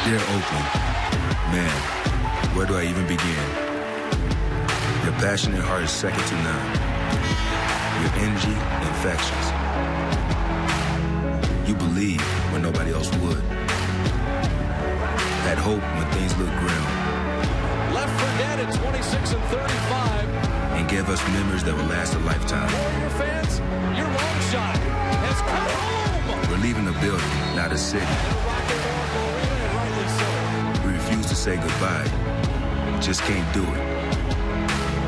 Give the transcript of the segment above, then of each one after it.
Dear Oakland, man, where do I even begin? Your passionate heart is second to none. Your energy, infectious. You believe when nobody else would. Had hope when things looked grim. Left for net at 26 and 35. And gave us memories that will last a lifetime. Warrior fans, your long shot has come home. We're leaving the building, not a city. We refuse to say goodbye. Just can't do it.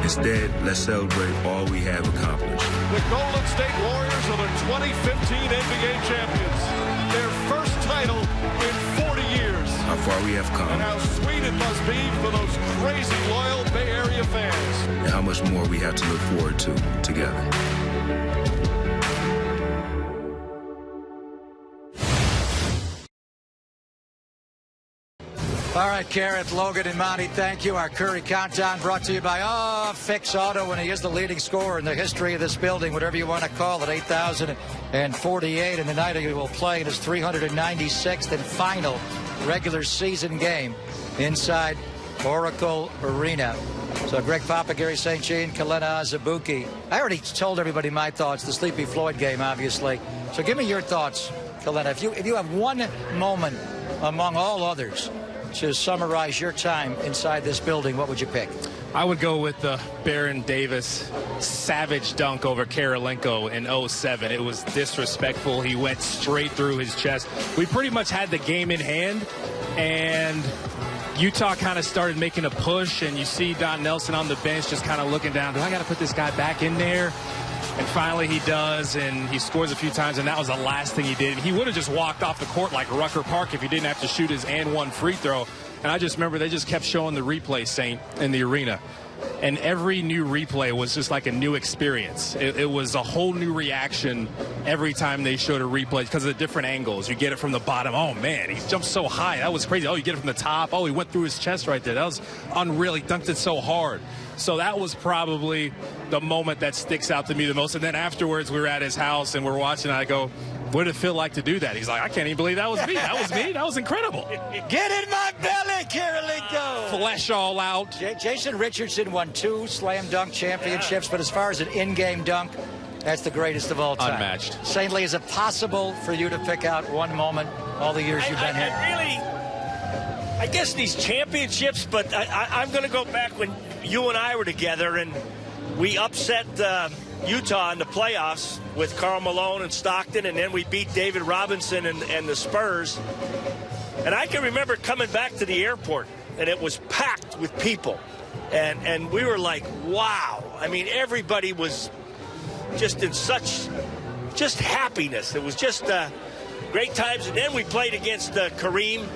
Instead, let's celebrate all we have accomplished. The Golden State Warriors are the 2015 NBA champions. Their first title in 40 years. How far we have come. And how sweet it must be for those crazy loyal Bay Area fans. And how much more we have to look forward to together. All right, Garrett, Logan, and Monty, thank you. Our Curry Countdown brought to you by Fix Auto, and he is the leading scorer in the history of this building, whatever you want to call it, 8,048. And tonight he will play in his 396th and final regular season game inside Oracle Arena. So Greg Papa, Gary St. Jean, Kelenna, Azubuike. I already told everybody my thoughts, the Sleepy Floyd game, obviously. So give me your thoughts, Kelenna. If you have one moment among all others to summarize your time inside this building, what would you pick? I would go with the Baron Davis savage dunk over Karolinko in 07. It was disrespectful. He went straight through his chest. We pretty much had the game in hand, and Utah kind of started making a push, and you see Don Nelson on the bench just kind of looking down. Do I got to put this guy back in there? And finally he does, and he scores a few times, and that was the last thing he did. He would have just walked off the court like Rucker Park if he didn't have to shoot his and one free throw. And I just remember they just kept showing the replay, Saint, in the arena. And every new replay was just like a new experience. It was a whole new reaction every time they showed a replay because of the different angles. You get it from the bottom. Oh, man, he jumped so high. That was crazy. Oh, you get it from the top. Oh, he went through his chest right there. That was unreal. He dunked it so hard. So that was probably the moment that sticks out to me the most. And then afterwards, we were at his house and we're watching. And I go, what did it feel like to do that? He's like, I can't even believe that was me. That was me. That was incredible. Get in my belly, Karolinko. Flesh all out. Jason Richardson won 2 slam dunk championships, but as far as an in-game dunk, that's the greatest of all time. Unmatched. St. Lee, is it possible for you to pick out one moment all the years you've been here? I guess these championships, but I'm going to go back when you and I were together and we upset Utah in the playoffs with Karl Malone and Stockton, and then we beat David Robinson and the Spurs. And I can remember coming back to the airport, and it was packed with people. And we were like, wow. I mean, everybody was just in such just happiness. It was just great times. And then we played against Kareem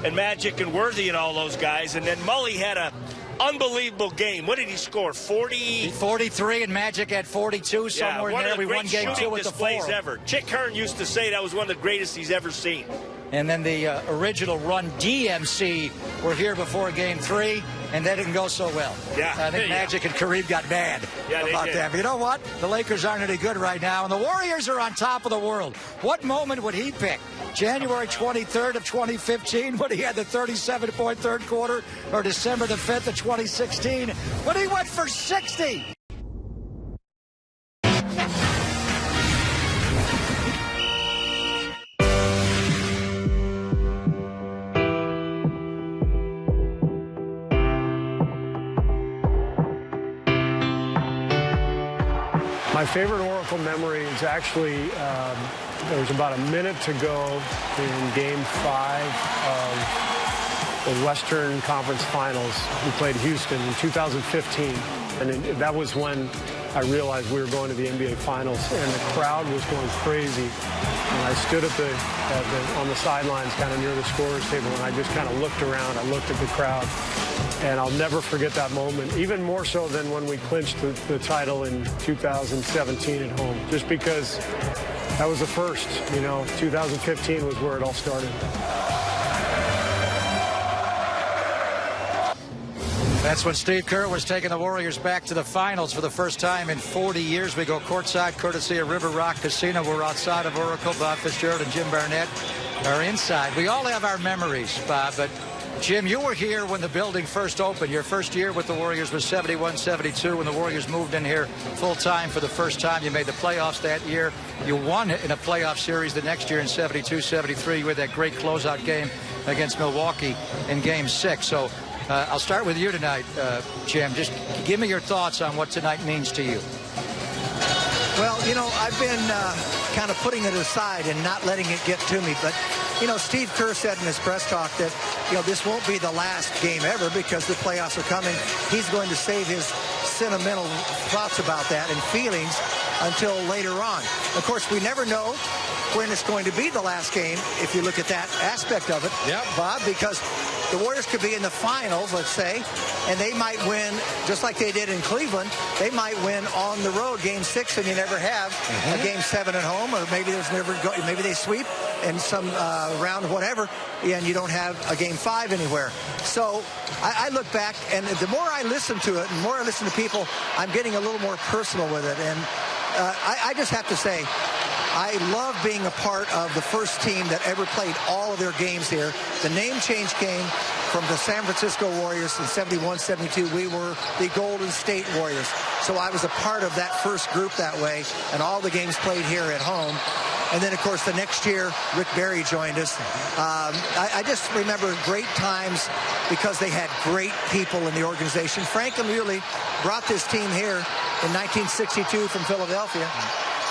and Magic and Worthy and all those guys. And then Mully had a unbelievable game. What did he score? 43, and Magic had 42 somewhere in there. We won game 2 with the 4 ever. Chick Hearn used to say that was one of the greatest he's ever seen. And then the original Run DMC were here before game 3, and that didn't go so well. Yeah. I think Magic and Kareem got mad about that. But you know what? The Lakers aren't any good right now, and the Warriors are on top of the world. What moment would he pick? January 23rd of 2015 when he had the 37-point third quarter, or December the 5th of 2016 when he went for 60? My favorite Oracle memory is actually there was about a minute to go in Game 5 of the Western Conference Finals. We played Houston in 2015, and that was when I realized we were going to the NBA Finals, and the crowd was going crazy. And I stood on the sidelines, kind of near the scorer's table, and I just kind of looked around. I looked at the crowd, and I'll never forget that moment, even more so than when we clinched the title in 2017 at home, just because that was the first. 2015 was where it all started. That's when Steve Kerr was taking the Warriors back to the finals for the first time in 40 years. We go courtside, courtesy of River Rock Casino. We're outside of Oracle. Bob Fitzgerald and Jim Barnett are inside. We all have our memories, Bob, but Jim, you were here when the building first opened. Your first year with the Warriors was 71-72 when the Warriors moved in here full-time for the first time. You made the playoffs that year. You won in a playoff series the next year in 72-73 with that great closeout game against Milwaukee in Game 6. So I'll start with you tonight, Jim. Just give me your thoughts on what tonight means to you. Well, you know, I've been kind of putting it aside and not letting it get to me. But, you know, Steve Kerr said in his press talk that, you know, this won't be the last game ever because the playoffs are coming. He's going to save his sentimental thoughts about that and feelings until later on. Of course, we never know when it's going to be the last game if you look at that aspect of it, Bob, because the Warriors could be in the finals, let's say, and they might win just like they did in Cleveland. They might win on the road Game 6 and you never have a Game 7 at home, or maybe there's never maybe they sweep in some round whatever and you don't have a Game 5 anywhere. So I look back, and the more I listen to it and the more I listen to people, I'm getting a little more personal with it. And I just have to say, I love being a part of the first team that ever played all of their games here. The name change came from the San Francisco Warriors in 71-72. We were the Golden State Warriors. So I was a part of that first group that way, and all the games played here at home. And then, of course, the next year, Rick Barry joined us. I just remember great times because they had great people in the organization. Frank Muley brought this team here in 1962 from Philadelphia.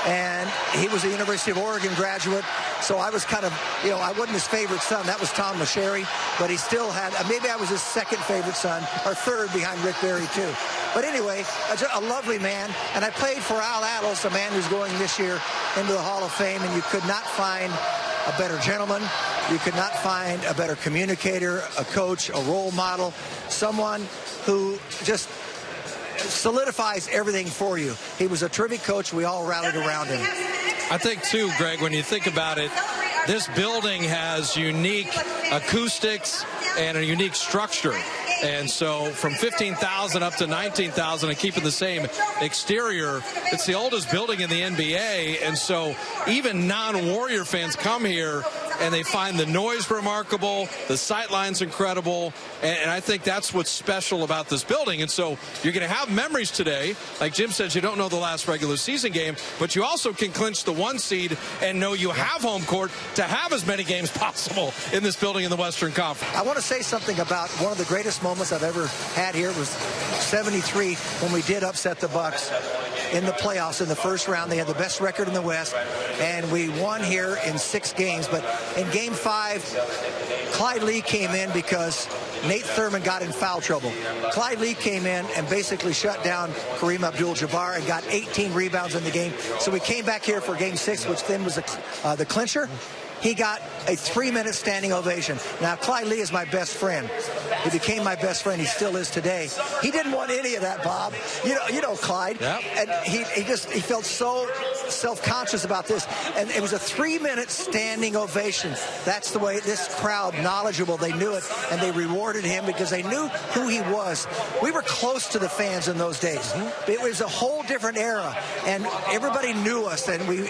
And he was a University of Oregon graduate, so I was kind of, you know, I wasn't his favorite son. That was Tom Masheri, but he still had, maybe I was his second favorite son, or third behind Rick Barry, too. But anyway, a lovely man, and I played for Al Atlas, a man who's going this year into the Hall of Fame, and you could not find a better gentleman. You could not find a better communicator, a coach, a role model, someone who just solidifies everything for you. He was a terrific coach. We all rallied around him. I think, too, Greg, when you think about it, this building has unique acoustics and a unique structure. And so from 15,000 up to 19,000 and keeping the same exterior, it's the oldest building in the NBA. And so even non-Warrior fans come here and they find the noise remarkable, the sightline's incredible, and I think that's what's special about this building. And so you're going to have memories today. Like Jim says, you don't know the last regular season game, but you also can clinch the 1 seed and know you have home court to have as many games possible in this building in the Western Conference. I want to say something about one of the greatest moments I've ever had here. Was 73 when we did upset the Bucks in the playoffs in the first round. They had the best record in the West, and we won here in 6 games. But in Game 5, Clyde Lee came in because Nate Thurman got in foul trouble. Clyde Lee came in and basically shut down Kareem Abdul-Jabbar and got 18 rebounds in the game. So we came back here for Game 6, which then was the clincher. He got a 3-minute standing ovation. Now, Clyde Lee is my best friend. He became my best friend. He still is today. He didn't want any of that, Bob. You know Clyde. Yep. And he felt so self-conscious about this. And it was a 3-minute standing ovation. That's the way this crowd, knowledgeable, they knew it, and they rewarded him because they knew who he was. We were close to the fans in those days. It was a whole different era, and everybody knew us, and we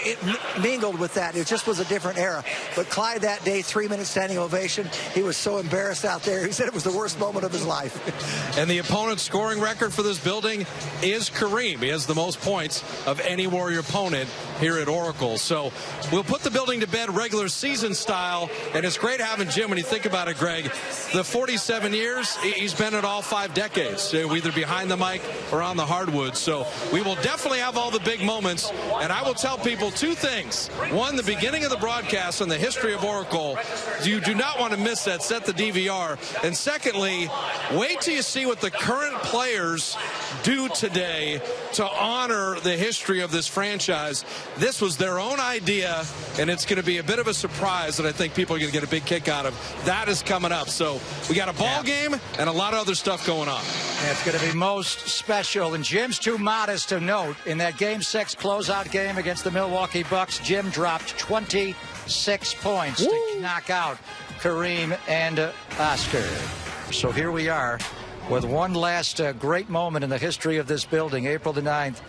mingled with that. It just was a different era. But Clyde that day, 3-minute standing ovation. He was so embarrassed out there. He said it was the worst moment of his life. And the opponent's scoring record for this building is Kareem. He has the most points of any Warrior opponent here at Oracle. So we'll put the building to bed regular season style. And it's great having Jim when you think about it, Greg. The 47 years, he's been at all 5 decades, either behind the mic or on the hardwood. So we will definitely have all the big moments. And I will tell people 2 things. One, the beginning of the broadcast and the history of Oracle. You do not want to miss that. Set the DVR. And secondly, wait till you see what the current players do today to honor the history of this franchise. This was their own idea, and it's going to be a bit of a surprise that I think people are going to get a big kick out of. That is coming up. So we got a ball game and a lot of other stuff going on. It's going to be most special, and Jim's too modest to note. In that Game 6 closeout game against the Milwaukee Bucks, Jim dropped 26 points to knock out Kareem and Oscar. So here we are with one last great moment in the history of this building, April the 9th,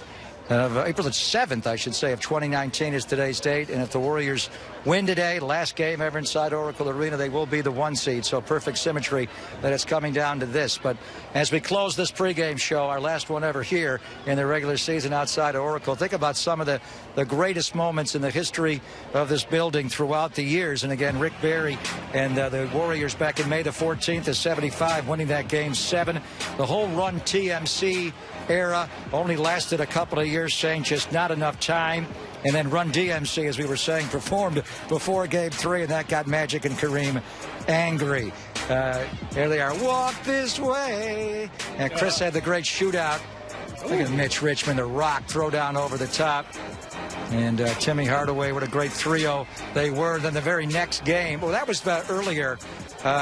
April the 7th, I should say, of 2019 is today's date. And if the Warriors win today, last game ever inside Oracle Arena, they will be the 1 seed. So perfect symmetry that it's coming down to this. But as we close this pregame show, our last one ever here in the regular season outside of Oracle, think about some of the greatest moments in the history of this building throughout the years. And again, Rick Barry and the Warriors back in May the 14th of 75, winning that game 7. The whole Run TMC era only lasted a couple of years, saying just not enough time. And then Run DMC, as we were saying, performed before Game 3, and that got Magic and Kareem angry. Here they are, walk this way. And Chris had the great shootout. Look at Mitch Richmond, the rock, throw down over the top. And Timmy Hardaway, what a great trio they were. Then the very next game, well, that was earlier,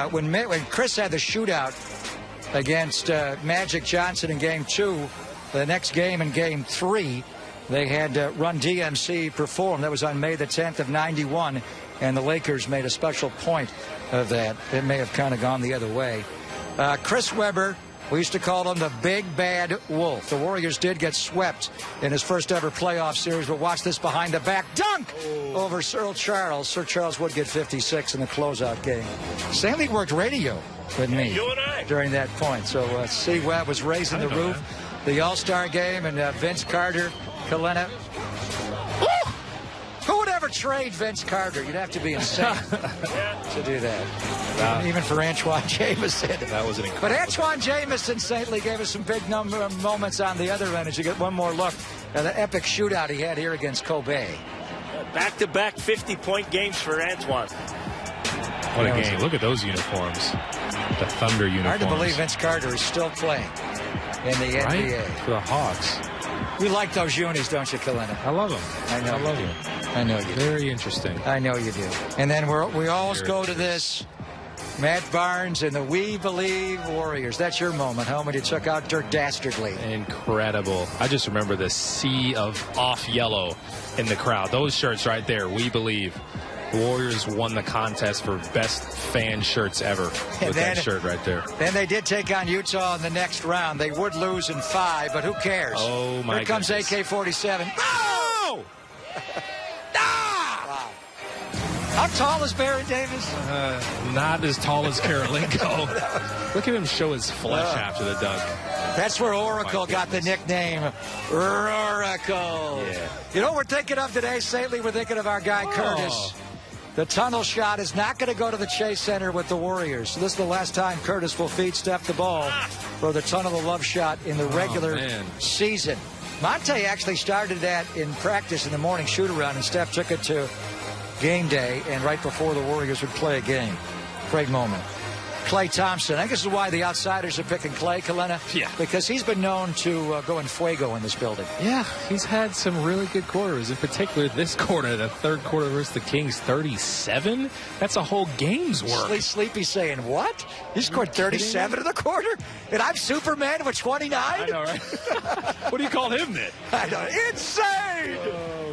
when Chris had the shootout against Magic Johnson in Game 2. The next game in Game 3, they had Run DMC perform. That was on May the 10th of 91, and the Lakers made a special point of that. It may have kind of gone the other way. Chris Webber, we used to call him the Big Bad Wolf. The Warriors did get swept in his first ever playoff series, but watch this behind the back dunk over Sir Charles. Sir Charles would get 56 in the closeout game. Stanley worked radio with me during that point. So C. Webb was raising the roof. The All-Star game, and Vince Carter, Kelenna. Who would ever trade Vince Carter? You'd have to be insane to do that. Even for Antoine Jamison. That was an incredible. But Antoine Jamison saintly gave us some big moments on the other end as you get one more look at the epic shootout he had here against Kobe. Back-to-back 50-point games for Antoine. What a game. Look at those uniforms. The Thunder uniforms. Hard to believe Vince Carter is still playing in the NBA. For the Hawks. You like those unis, don't you, Kelenna? I love them. I know. I love you. I know you do. Very interesting. I know you do. And then we always go to this. Matt Barnes and the We Believe Warriors. That's your moment, huh? When you took out Dirk Dastardly. Incredible. I just remember the sea of off yellow in the crowd. Those shirts right there, We Believe. The Warriors won the contest for best fan shirts ever with that shirt right there. Then they did take on Utah in the next round. They would lose in 5, but who cares? Oh, my goodness. Here comes AK-47. Oh! Wow. How tall is Baron Davis? Not as tall as Karolinko. Look at him show his flesh after the dunk. That's where Oracle got the nickname Oracle. Yeah. You know what we're thinking of today, Saintly? We're thinking of our guy Curtis. The tunnel shot is not going to go to the Chase Center with the Warriors. So this is the last time Curtis will feed Steph the ball for the tunnel of love shot in the regular season. Monte actually started that in practice in the morning shoot-around, and Steph took it to game day, and right before the Warriors would play a game. Great moment. Klay Thompson. I think this is why the outsiders are picking Klay, Kelenna. Yeah. Because he's been known to go in fuego in this building. Yeah, he's had some really good quarters. In particular, this quarter, the third quarter versus the Kings, 37? That's a whole game's work. Sleepy saying, what? He scored 37 in the quarter? And I'm Superman with 29? I know, right? What do you call him then? I know. Insane!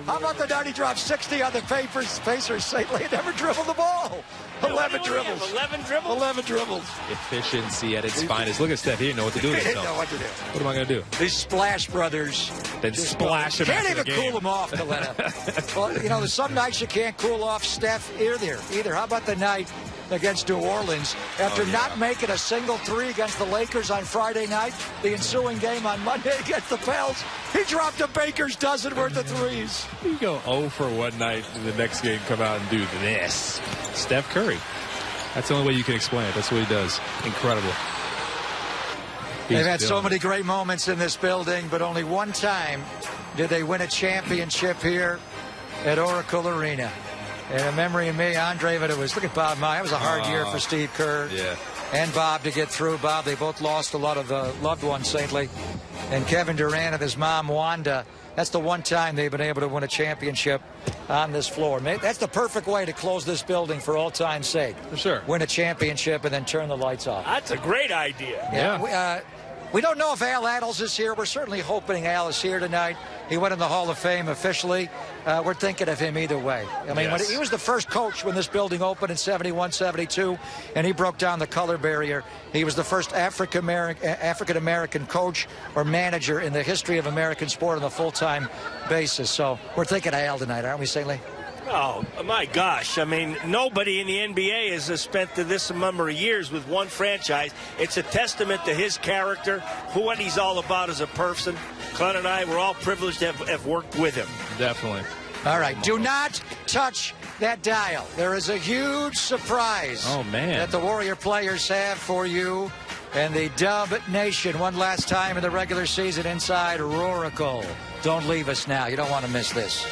How about the night he dropped 60 on the Pacers? Saintly never dribbled the ball. 11 dribbles. 11 dribbles? 11 dribbles. Efficiency at its finest. Look at Steph. He didn't know what to do with himself. He didn't know what to do. What am I going to do? These Splash Brothers. Then splash him can't after even the game. cool them off, Kelenna. Well, you know, there's some nights you can't cool off Steph either. How about the night against New Orleans after not making a single three against the Lakers on Friday night, the ensuing game on Monday against the Pels, he dropped a baker's dozen worth of threes. You go 0 for one night and the next game come out and do this. Steph Curry. That's the only way you can explain it. That's what he does. Incredible. They've had so many great moments in this building, but only one time did they win a championship here at Oracle Arena. And a memory of me, Andre, but it was, look at Bob Meyer. It was a hard year for Steve Kerr and Bob to get through. Bob, they both lost a lot of loved ones, Saintly. And Kevin Durant and his mom, Wanda, that's the one time they've been able to win a championship on this floor. That's the perfect way to close this building for all time's sake. For sure. Win a championship and then turn the lights off. That's a great idea. Yeah. We don't know if Al Attles is here. We're certainly hoping Al is here tonight. He went in the Hall of Fame officially. We're thinking of him either way. I mean, when he was the first coach when this building opened in 71, 72, and he broke down the color barrier. He was the first African-American coach or manager in the history of American sport on a full-time basis. So we're thinking of Al tonight, aren't we, Singley? Oh, my gosh. I mean, nobody in the NBA has spent this number of years with one franchise. It's a testament to his character, what he's all about as a person. Kelenna and I were all privileged to have worked with him. Definitely. All right, do not touch that dial. There is a huge surprise that the Warrior players have for you and the Dub Nation one last time in the regular season inside Oracle. Don't leave us now. You don't want to miss this.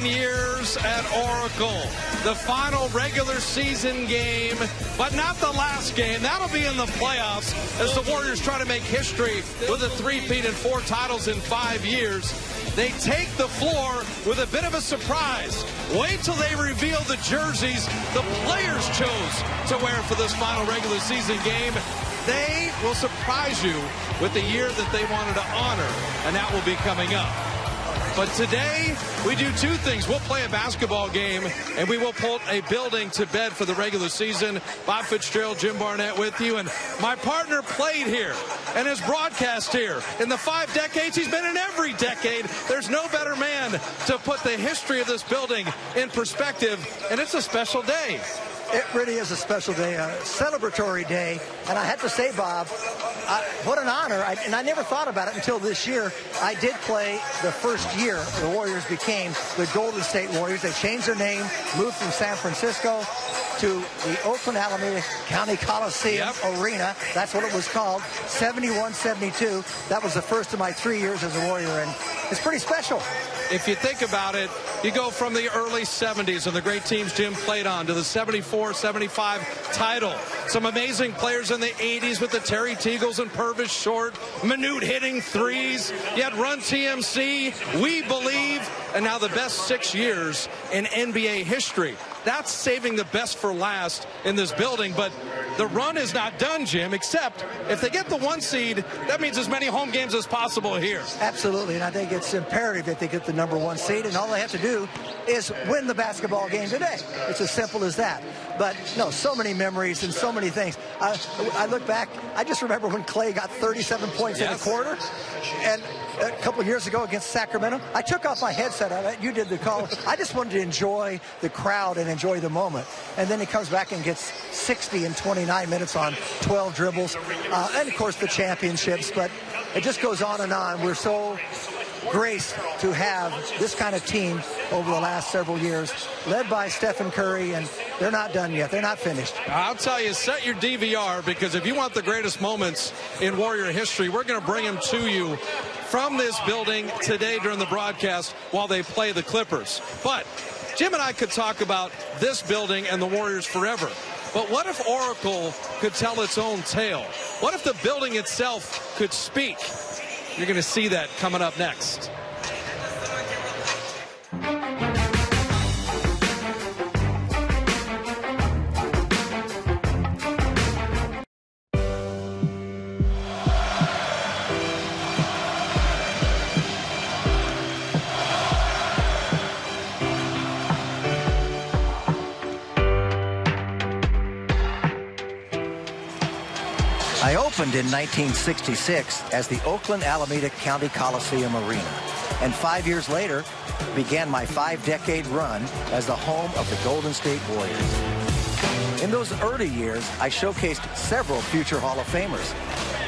Years at Oracle. The final regular season game, but not the last game. That'll be in the playoffs as the Warriors try to make history with a three-peat and 4 titles in 5 years. They take the floor with a bit of a surprise. Wait till they reveal the jerseys the players chose to wear for this final regular season game. They will surprise you with the year that they wanted to honor, and that will be coming up. But today, we do 2 things. We'll play a basketball game, and we will put a building to bed for the regular season. Bob Fitzgerald, Jim Barnett with you. And my partner played here and has broadcast here. In the 5 decades, he's been in every decade. There's no better man to put the history of this building in perspective, and it's a special day. It really is a special day, a celebratory day. And I have to say, Bob, what an honor. And I never thought about it until this year. I did play the first year the Warriors became the Golden State Warriors. They changed their name, moved from San Francisco to the Oakland Alameda County Coliseum Arena. That's what it was called, 71-72. That was the first of my 3 years as a Warrior, and it's pretty special. If you think about it, you go from the early 70s and the great teams Jim played on to the 74-75 title. Some amazing players in the 80s with the Terry Teagles and Purvis Short, Minute hitting threes. You had Run TMC, We Believe, and now the best 6 years in NBA history. That's saving the best for last in this building, but the run is not done, Jim, except if they get the 1 seed, that means as many home games as possible here. Absolutely, and I think it's imperative that they get the number 1 seed, and all they have to do is win the basketball game today. It's as simple as that. But, no, so many memories and so many things. I look back, I just remember when Clay got 37 points in a quarter, and a couple of years ago against Sacramento, I took off my headset. You did the call. I just wanted to enjoy the crowd and enjoy the moment. And then he comes back and gets 60 in 29 minutes on 12 dribbles. And, of course, the championships. But it just goes on and on. We're so graced to have this kind of team over the last several years, led by Stephen Curry, and they're not done yet. They're not finished. I'll tell you, set your DVR, because if you want the greatest moments in Warrior history, we're going to bring them to you from this building today during the broadcast while they play the Clippers. But Jim and I could talk about this building and the Warriors forever. But what if Oracle could tell its own tale? What if the building itself could speak? You're going to see that coming up next. I opened in 1966 as the Oakland Alameda County Coliseum Arena, and 5 years later began my 5-decade run as the home of the Golden State Warriors. In those early years, I showcased several future Hall of Famers.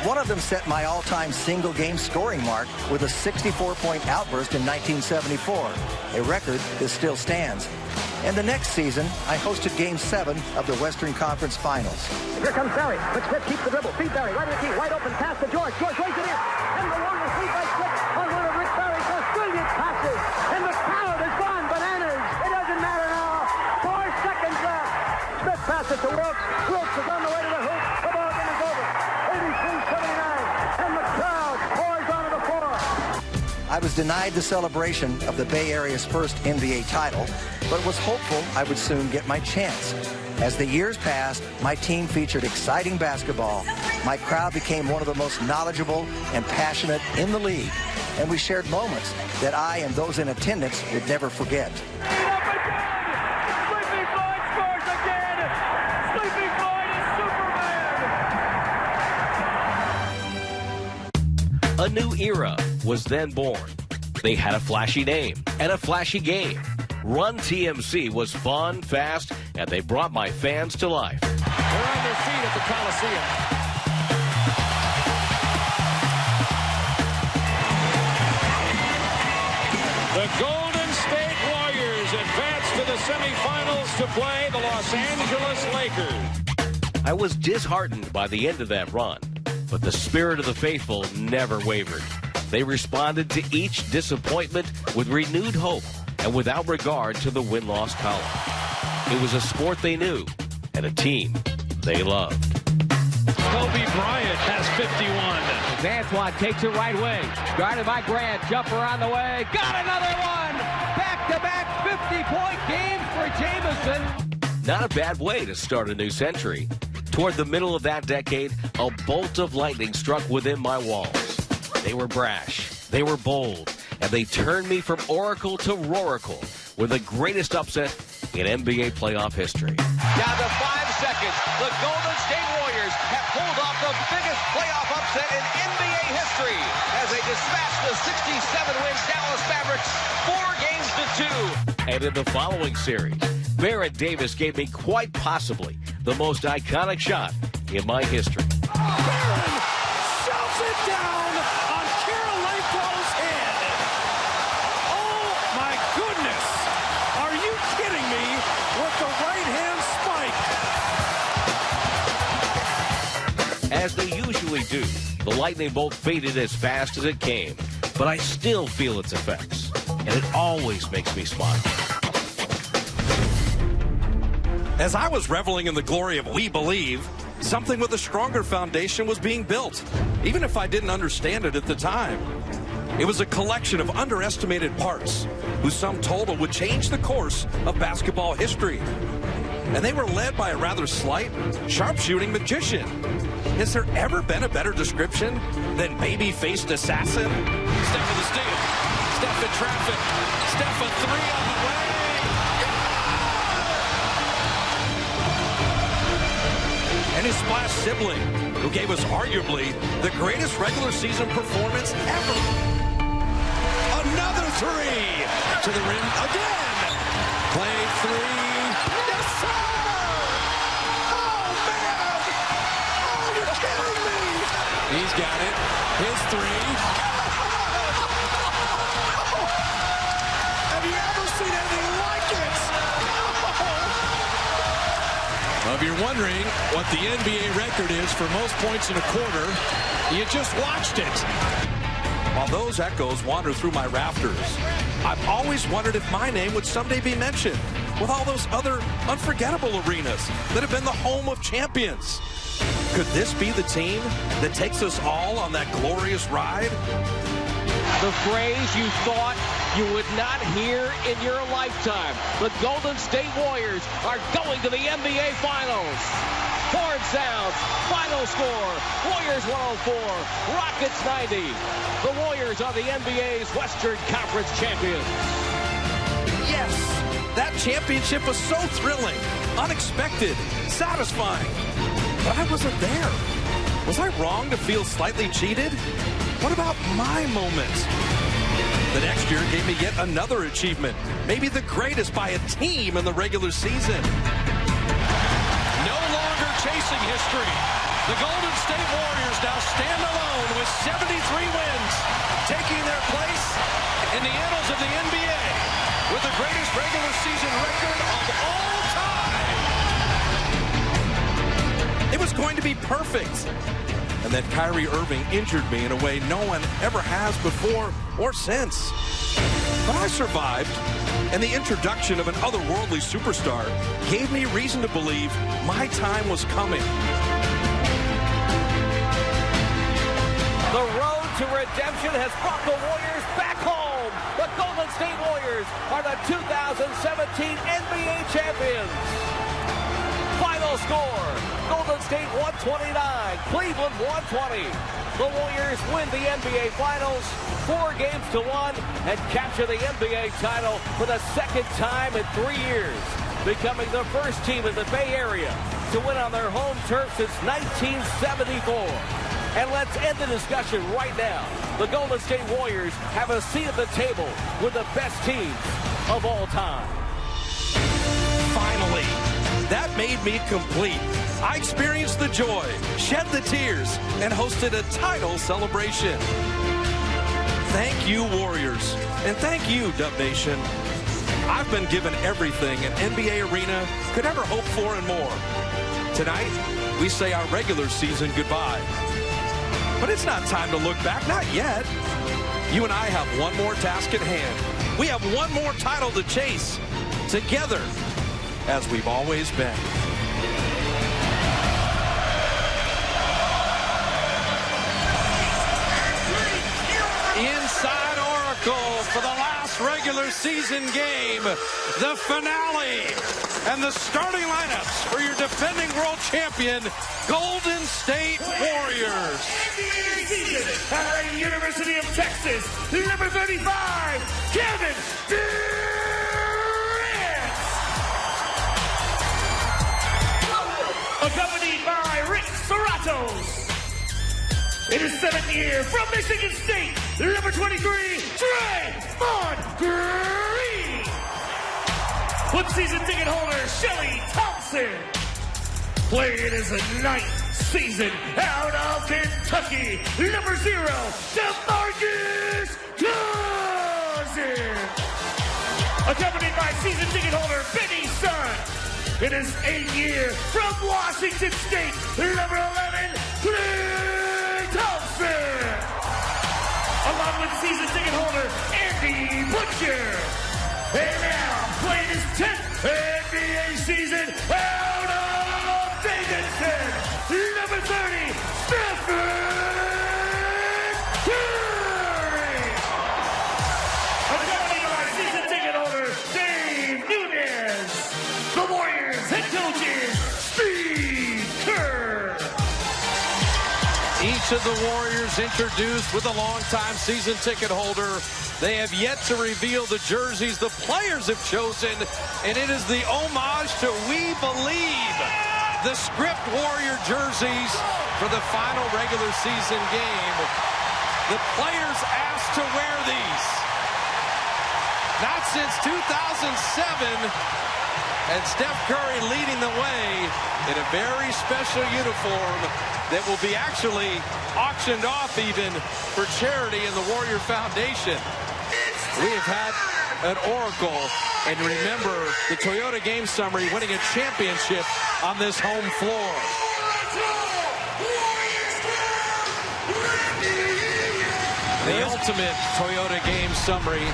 One of them set my all-time single-game scoring mark with a 64-point outburst in 1974, a record that still stands. And the next season, I hosted Game 7 of the Western Conference Finals. Here comes Garry, but Smith keeps the dribble. Feed Garry, right in the key, wide open pass to George. George lays it in, and the Warriors lead by 6 on one of Rick Barry's most brilliant passes. And the crowd has gone bananas. It doesn't matter I was denied the celebration of the Bay Area's first NBA title, but was hopeful I would soon get my chance. As the years passed, my team featured exciting basketball. My crowd became one of the most knowledgeable and passionate in the league, and we shared moments that I and those in attendance would never forget. A new era was then born. They had a flashy name and a flashy game. Run TMC was fun, fast, and they brought my fans to life. They're on their feet at the Coliseum. The Golden State Warriors advance to the semifinals to play the Los Angeles Lakers. I was disheartened by the end of that run, but the spirit of the faithful never wavered. They responded to each disappointment with renewed hope and without regard to the win-loss column. It was a sport they knew and a team they loved. Kobe Bryant has 51. Antoine takes it right way. Guarded by Grant. Jumper on the way. Got another one. Back-to-back 50-point games for Jamison. Not a bad way to start a new century. Toward the middle of that decade, a bolt of lightning struck within my walls. They were brash, they were bold, and they turned me from Oracle to Roracle with the greatest upset in NBA playoff history. Down to 5 seconds, the Golden State Warriors have pulled off the biggest playoff upset in NBA history as they dispatch the 67-win Dallas Mavericks 4 games to 2. And in the following series, Barrett Davis gave me quite possibly the most iconic shot in my history. Barron shoves it down on Kelenna's head. Oh, my goodness. Are you kidding me with the right-hand spike? As they usually do, the lightning bolt faded as fast as it came, but I still feel its effects, and it always makes me smile. As I was reveling in the glory of We Believe, something with a stronger foundation was being built, even if I didn't understand it at the time. It was a collection of underestimated parts whose sum total would change the course of basketball history. And they were led by a rather slight, sharpshooting magician. Has there ever been a better description than baby-faced assassin? Steph with the steal. Steph in traffic. Steph a three on the way. And his splash sibling, who gave us arguably the greatest regular season performance ever. Another three to the rim again. Play three. Yes, sir! Oh, man! Oh, you're kidding me! He's got it. His three. Have you ever seen anything like it? Well, if you're wondering what the NBA record is for most points in a quarter, you just watched it. While those echoes wander through my rafters, I've always wondered if my name would someday be mentioned with all those other unforgettable arenas that have been the home of champions. Could this be the team that takes us all on that glorious ride? The phrase you thought you would not hear in your lifetime. The Golden State Warriors are going to the NBA Finals. Horn sounds. Final score. Warriors 104. Rockets 90. The Warriors are the NBA's Western Conference champions. Yes! That championship was so thrilling, unexpected, satisfying. But I wasn't there. Was I wrong to feel slightly cheated? What about my moment? The next year gave me yet another achievement, maybe the greatest by a team in the regular season. No longer chasing history. The Golden State Warriors now stand alone with 73 wins, taking their place in the annals of the NBA with the greatest regular season record of all time. It was going to be perfect. And then Kyrie Irving injured me in a way no one ever has before or since. But I survived, and the introduction of an otherworldly superstar gave me reason to believe my time was coming. The road to redemption has brought the Warriors back home. The Golden State Warriors are the 2017 NBA champions. Final score, Golden State 129, Cleveland 120. The Warriors win the NBA Finals 4-1 and capture the NBA title for the second time in 3 years, becoming the first team in the Bay Area to win on their home turf since 1974. And let's end the discussion right now. The Golden State Warriors have a seat at the table with the best teams of all time. Finally, that made me complete. I experienced the joy, shed the tears, and hosted a title celebration. Thank you, Warriors, and thank you, Dub Nation. I've been given everything an NBA arena could ever hope for and more. Tonight, we say our regular season goodbye. But it's not time to look back, not yet. You and I have one more task at hand. We have one more title to chase, together, as we've always been. Inside Oracle for the last regular season game, the finale, and the starting lineups for your defending world champion, Golden State Warriors. NBA season at the University of Texas, number 35, Kevin Durant. Accompanied by Rick Serratos. In his 7th year from Michigan State, number 23, Draymond Green. With season ticket holder Shelly Thompson. Playing his 9th season out of Kentucky, number 0, DeMarcus Cousins. Accompanied by season ticket holder Benny Sun. In his 8th year from Washington State, number 11, Klay Thompson. Along with season ticket holder Andy Butcher. And now playing his 10th NBA season out of Davidson, number 30, Stephen Curry. Accompanied by season ticket holder Dave Nunes. The Warriors head coach is Steve Kerr. Each of the Warriors introduced with a longtime season ticket holder. They have yet to reveal the jerseys the players have chosen, and it is the homage to We Believe, the script Warrior jerseys for the final regular season game. The players asked to wear these. Not since 2007, and Steph Curry leading the way in a very special uniform that will be actually auctioned off even for charity in the Warrior Foundation. We have had an Oracle, and remember the Toyota Game Summary winning a championship on this home floor. The ultimate Toyota Game Summary.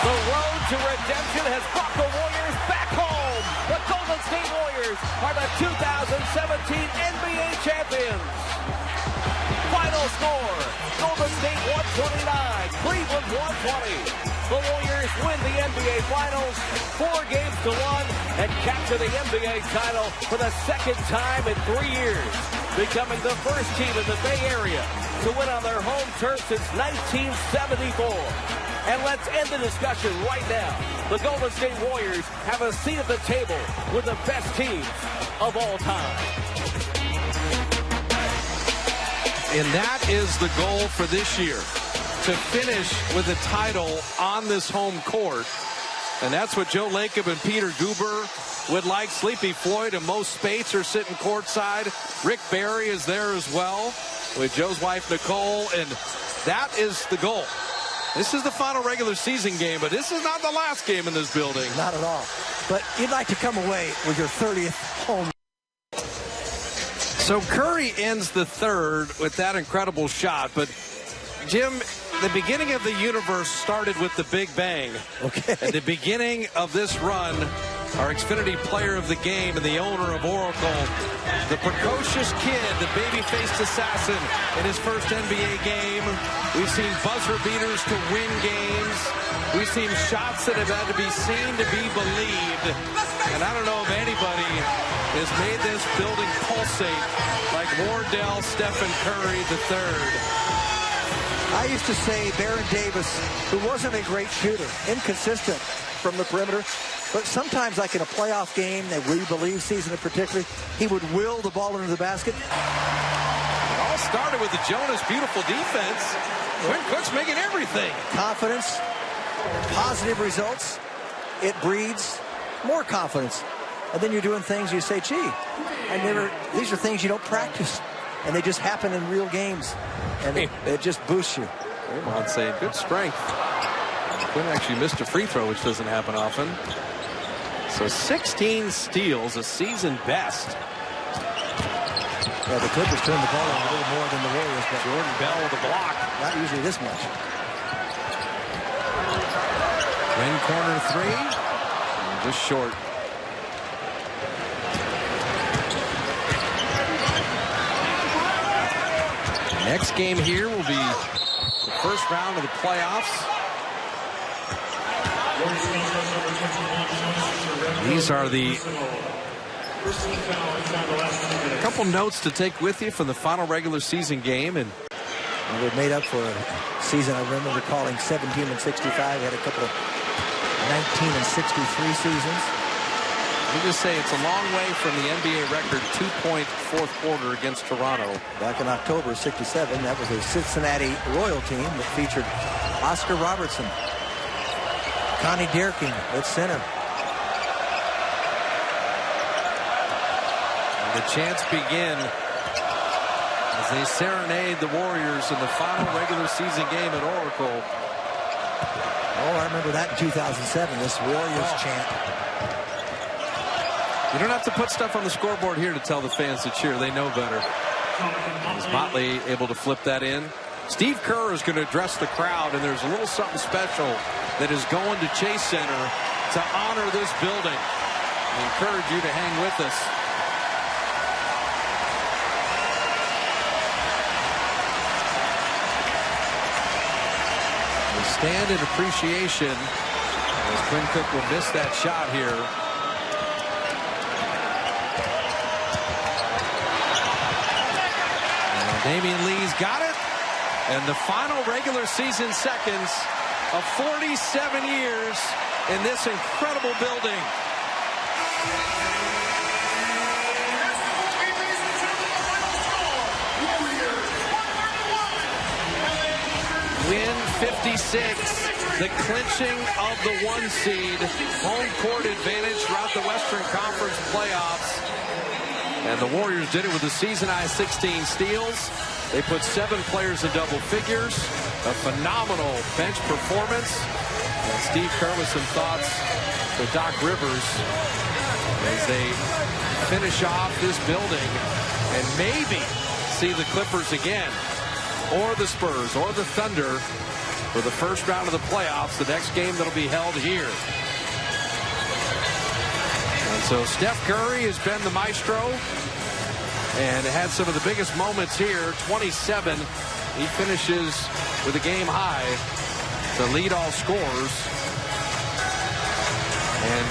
The road to redemption has brought the Warriors back home. The Golden State Warriors are the 2017 NBA champions. Final score, Golden State 129, Cleveland 120. The Warriors win the NBA Finals 4-1 and capture the NBA title for the second time in 3 years, becoming the first team in the Bay Area to win on their home turf since 1974. And let's end the discussion right now. The Golden State Warriors have a seat at the table with the best teams of all time. And that is the goal for this year, to finish with a title on this home court. And that's what Joe Lacob and Peter Guber would like. Sleepy Floyd and Mo Spates are sitting courtside. Rick Barry is there as well with Joe's wife, Nicole. And that is the goal. This is the final regular season game, but this is not the last game in this building. Not at all. But you'd like to come away with your 30th home. So Curry ends the third with that incredible shot. But, Jim, the beginning of the universe started with the Big Bang. Okay. And the beginning of this run our Xfinity Player of the Game and the owner of Oracle. The precocious kid, the baby-faced assassin in his first NBA game. We've seen buzzer beaters to win games. We've seen shots that have had to be seen to be believed. And I don't know if anybody has made this building pulsate like Wardell Stephen Curry III. I used to say Baron Davis, who wasn't a great shooter, inconsistent from the perimeter, but sometimes, like in a playoff game, that we believe season in particular, he would will the ball into the basket. It all started with the Jonas beautiful defense. Quinn Cook's making everything. Confidence, positive results, it breeds more confidence. And then you're doing things you say, gee, these are things you don't practice. And they just happen in real games. And it just boosts you. Raymond saying good strength. Quinn actually missed a free throw, which doesn't happen often. So 16 steals, a season best. Yeah, the Clippers turned the ball over a little more than the Warriors. But Jordan Bell with a block. Not usually this much. Win corner three. Just short. Next game here will be the first round of the playoffs. These are the couple notes to take with you from the final regular season game. And they made up for a season I remember recalling 17 and 65. We had a couple of 19 and 63 seasons. Let me just say it's a long way from the NBA record 2-point fourth quarter against Toronto. Back in October '67, that was a Cincinnati Royal team that featured Oscar Robertson, Connie Derking at center. And the chants begin as they serenade the Warriors in the final regular season game at Oracle. Oh, I remember that in 2007, this Warriors chant. You don't have to put stuff on the scoreboard here to tell the fans to cheer. They know better. Is Motley able to flip that in? Steve Kerr is going to address the crowd, and there's a little something special that is going to Chase Center to honor this building. I encourage you to hang with us. We stand in appreciation as Quinn Cook will miss that shot here. Damian Lee's got it, and the final regular season seconds of 47 years in this incredible building. Win 56, the clinching of the 1 seed, home court advantage throughout the Western Conference playoffs. And the Warriors did it with a season-high 16 steals. They put 7 players in double figures. A phenomenal bench performance. And Steve Kerr with some thoughts for Doc Rivers as they finish off this building and maybe see the Clippers again, or the Spurs, or the Thunder for the first round of the playoffs, the next game that'll be held here. And so Steph Curry has been the maestro and had some of the biggest moments here. 27. He finishes with a game high to lead all scorers. And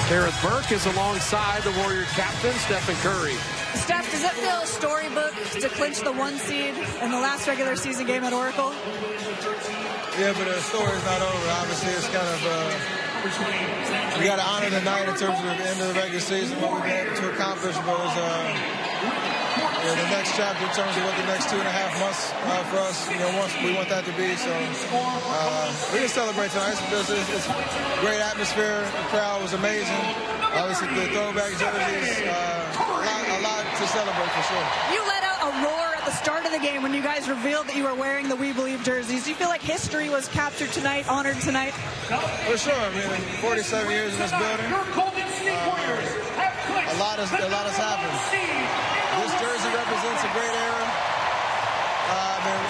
Gareth Burke is alongside the Warrior captain, Stephen Curry. Steph, does it feel storybook to clinch the 1 seed in the last regular season game at Oracle? Yeah, but the story's not over. Obviously, it's kind of we got to honor the night in terms of the end of the regular season, what we've been able to accomplish. But it's, the next chapter in terms of what the next 2.5 months for us, we want that to be. So we can celebrate tonight. It's great atmosphere. The crowd was amazing. Obviously, the throwback jerseys, a lot to celebrate for sure. You let out a roar at the start of the game when you guys revealed that you were wearing the We Believe jerseys. Do you feel like history was captured tonight, honored tonight? For sure. I mean, 47 years in this building. A lot has happened. This jersey represents a great era.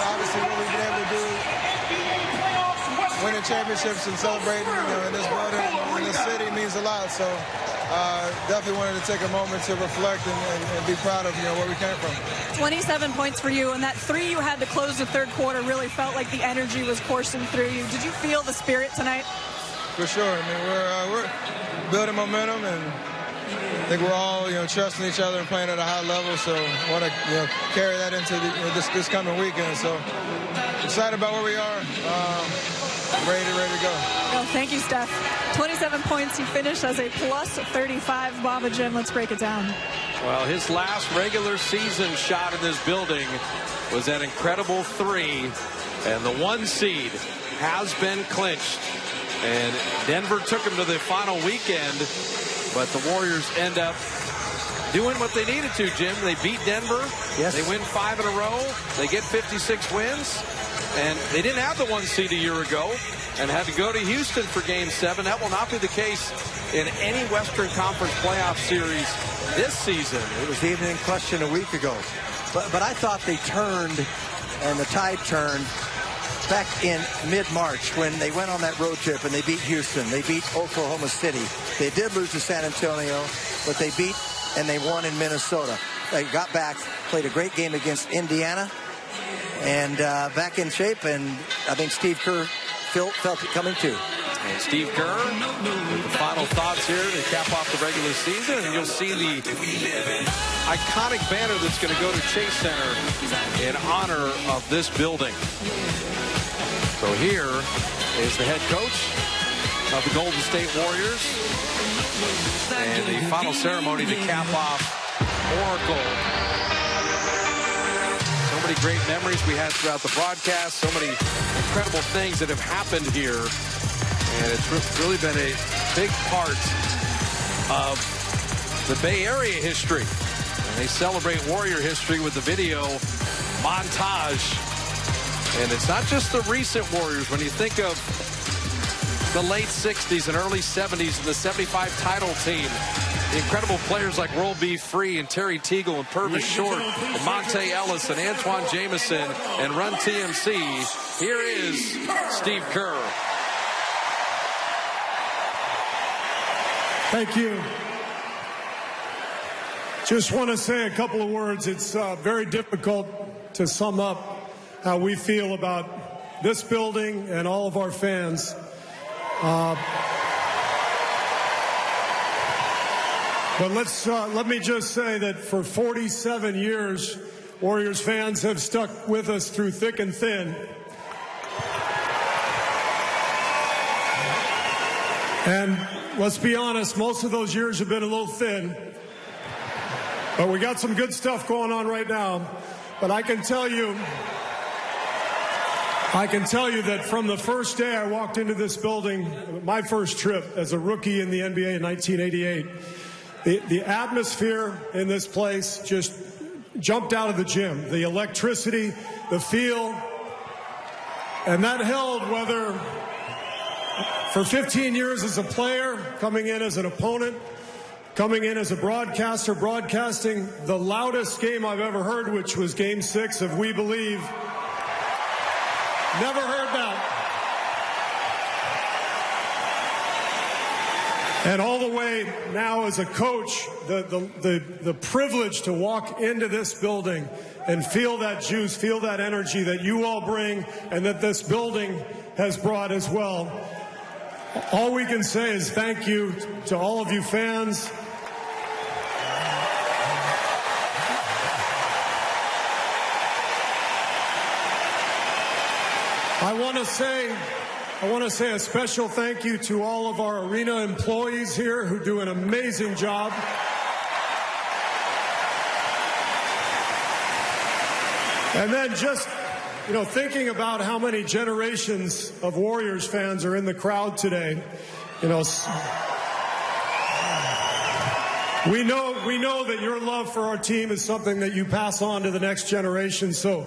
Obviously, what we've been able to do winning championships and celebrating, in this building, in this city means a lot. So definitely wanted to take a moment to reflect and be proud of, where we came from. 27 points for you, and that three you had to close the third quarter really felt like the energy was coursing through you. Did you feel the spirit tonight? For sure. I mean, we're building momentum, and I think we're all, trusting each other and playing at a high level. So want to, carry that into this coming weekend. So excited about where we are. Ready to go. Well, thank you, Steph. 27 points. You finished as a plus 35. Baba Jim, let's break it down. Well, his last regular season shot in this building was that incredible three, and the 1 seed has been clinched. And Denver took him to the final weekend, but the Warriors end up doing what they needed to, Jim. They beat Denver. Yes. They win 5 in a row. They get 56 wins. And they didn't have the 1 seed a year ago and had to go to Houston for Game 7. That will not be the case in any Western Conference playoff series this season. It was even in question a week ago. But I thought they turned, and the tide turned back in mid-March when they went on that road trip and they beat Houston. They beat Oklahoma City. They did lose to San Antonio, but they beat and they won in Minnesota. They got back, played a great game against Indiana, and back in shape, and I think Steve Kerr felt it coming too. And Steve Kerr with the final thoughts here to cap off the regular season, and you'll see the iconic banner that's going to go to Chase Center in honor of this building. So here is the head coach of the Golden State Warriors, and the final ceremony to cap off Oracle. So many great memories we had throughout the broadcast, so many incredible things that have happened here, and it's really been a big part of the Bay Area history. And they celebrate Warrior history with the video montage. And it's not just the recent Warriors. When you think of the late 60s and early 70s and the 75 title team, the incredible players like World B. Free and Terry Teagle and Purvis Short and Monte Ellis and Antoine Jameson and Run TMC, here is Steve Kerr. Thank you. Just want to say a couple of words. It's very difficult to sum up how we feel about this building and all of our fans. But let me just say that for 47 years, Warriors fans have stuck with us through thick and thin. And let's be honest, most of those years have been a little thin. But we got some good stuff going on right now. But I can tell you that from the first day I walked into this building, my first trip as a rookie in the NBA in 1988, the atmosphere in this place just jumped out of the gym. The electricity, the feel, and that held whether for 15 years as a player, coming in as an opponent, coming in as a broadcaster, broadcasting the loudest game I've ever heard, which was Game 6 of We Believe. Never heard that. And all the way now as a coach, the privilege to walk into this building and feel that juice, feel that energy that you all bring and that this building has brought as well. All we can say is thank you to all of you fans. I want to say a special thank you to all of our arena employees here who do an amazing job. And then just, thinking about how many generations of Warriors fans are in the crowd today, we know that your love for our team is something that you pass on to the next generation. So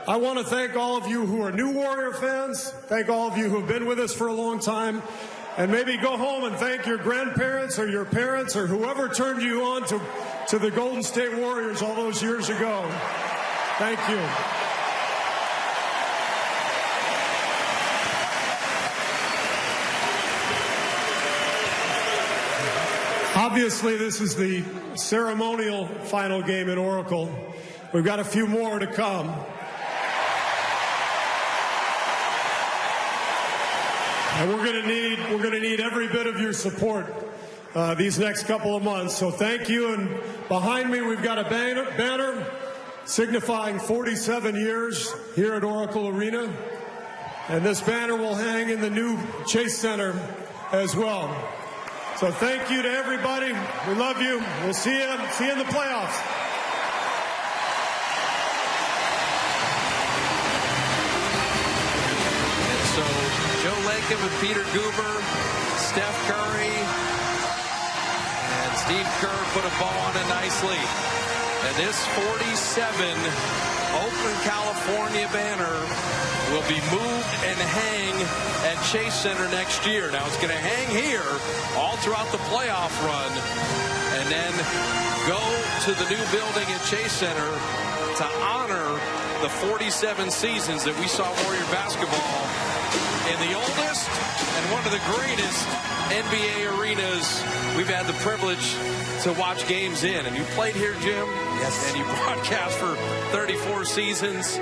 I want to thank all of you who are new Warrior fans, thank all of you who have been with us for a long time, and maybe go home and thank your grandparents or your parents or whoever turned you on to the Golden State Warriors all those years ago. Thank you. Obviously, this is the ceremonial final game at Oracle. We've got a few more to come. And we're going to need every bit of your support these next couple of months. So thank you. And behind me, we've got a banner signifying 47 years here at Oracle Arena. And this banner will hang in the new Chase Center as well. So thank you to everybody. We love you. We'll see you in the playoffs. And so Joe Lacob and Peter Goober, Steph Curry, and Steve Kerr put a bow on it nicely. And this 47 Oakland, California banner will be moved and hang at Chase Center next year. Now it's going to hang here all throughout the playoff run and then go to the new building at Chase Center to honor the 47 seasons that we saw Warrior basketball in the oldest and one of the greatest NBA arenas we've had the privilege to watch games in. And you played here, Jim? Yes. And you broadcast for 34 seasons.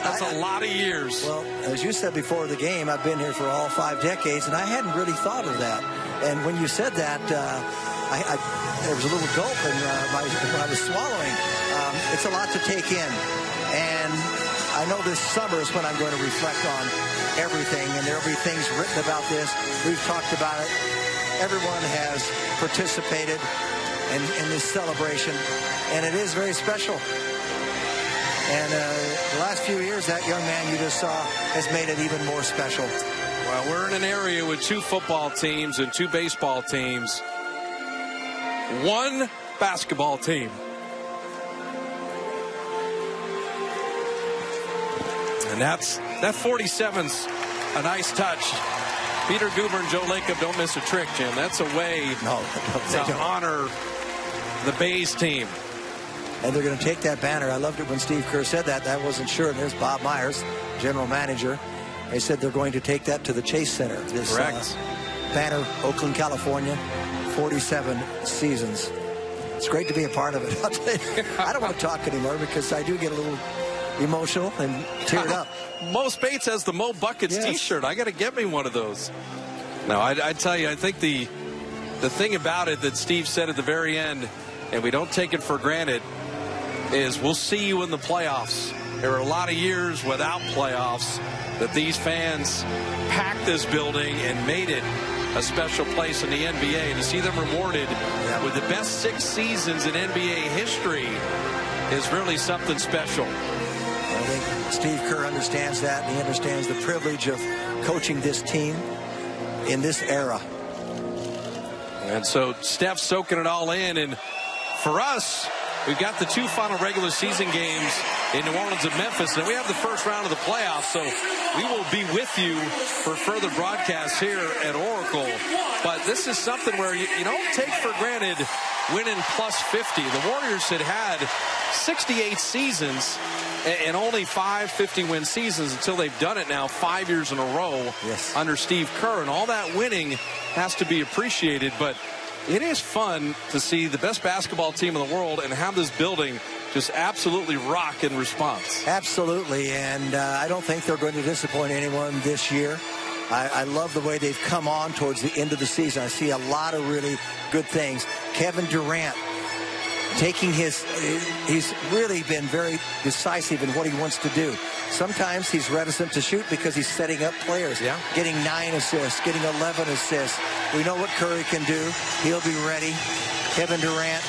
That's a lot of years. Well, as you said before the game, I've been here for all 5 decades, and I hadn't really thought of that. And when you said that, there was a little gulp when I was swallowing. It's a lot to take in. And I know this summer is when I'm going to reflect on everything, and there will be things written about this. We've talked about it. Everyone has participated in this celebration, and it is very special. And the last few years, that young man you just saw has made it even more special. Well, we're in an area with 2 football teams and 2 baseball teams. 1 basketball team. And that 47's a nice touch. Peter Goober and Joe Lacob don't miss a trick, Jim. That's a way to honor the Bays team. And they're going to take that banner. I loved it when Steve Kerr said that. That wasn't sure. And there's Bob Myers, general manager. They said they're going to take that to the Chase Center. This banner, Oakland, California, 47 seasons. It's great to be a part of it. I'll tell you, I don't want to talk anymore because I do get a little emotional and teared up. Mo Spates has the Mo Buckets t-shirt. I got to get me one of those. No, I tell you, I think the thing about it that Steve said at the very end, and we don't take it for granted, is we'll see you in the playoffs. There are a lot of years without playoffs that these fans packed this building and made it a special place in the NBA. And to see them rewarded with the best 6 seasons in NBA history is really something special. I think Steve Kerr understands that, and he understands the privilege of coaching this team in this era. And so Steph's soaking it all in. And for us, we've got the 2 final regular season games in New Orleans and Memphis, and we have the first round of the playoffs, so we will be with you for further broadcasts here at Oracle. But this is something where you don't take for granted winning plus 50. The Warriors had 68 seasons and only 5 50-win seasons until they've done it now 5 years in a row under Steve Kerr, and all that winning has to be appreciated. But it is fun to see the best basketball team in the world and have this building just absolutely rock in response. Absolutely, and I don't think they're going to disappoint anyone this year. I love the way they've come on towards the end of the season. I see a lot of really good things. Kevin Durant taking he's really been very decisive in what he wants to do. Sometimes he's reticent to shoot because he's setting up players. Getting 9 assists, getting 11 assists. We know what Curry can do. He'll be ready. Kevin Durant